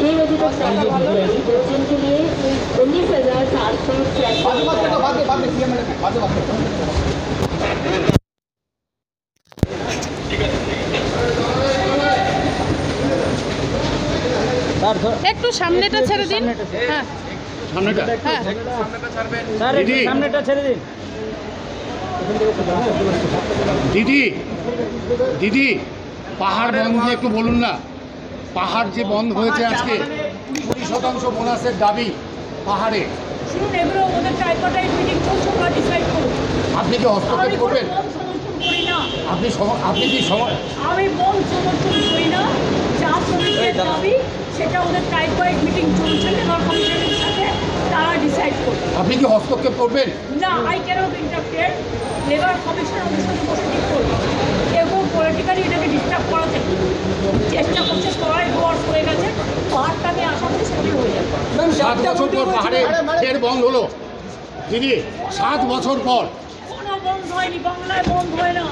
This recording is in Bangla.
जिनके लिए 19,700 একটু সামনেটা ছেড়ে দিন। হ্যাঁ সামনেটা, হ্যাঁ স্যার একটু সামনেটা ছেড়ে দিন। দিদি দিদি পাহাড় বন্ধ একটু বলুন না। পাহাড় যে বন্ধ হয়েছে আজকে 20% বোনাসের দাবি পাহাড়ে, শুনুন, এগুলো ওদের ট্রাইপার্টাইট মিটিং চলছে, ওরা ডিসাইড করুন। আপনি কি হস্তক্ষেপ করবেন? আপনি কি সময় আমি বল সমর্থন করি না। যা শ্রমিকদের দাবি সেটা ওদের ট্রাইপার্টাইট মিটিং চলছে, লেবার কমিশনের সাথে, তারা ডিসাইড করবে। আপনি কি হস্তক্ষেপ করবেন? না, I can't interfere. Labour commission ওদের সাথে বসে ঠিক করবে। এবং পলিটিক্যালি এটাকে ডিস্টার্ব করাতে চেষ্টা করছে, সবাই ডোয়ার্স হয়ে গেছে। পাহাড়টা নিয়ে আশা করি সেটাই হয়ে যাবে। 7 বছর পর পাহাড়ে ফের বন্ধ হলো দিদি, 7 বছর পর। কোনো বন্ধ হয়নি, বাংলায় বন্ধ হয় না।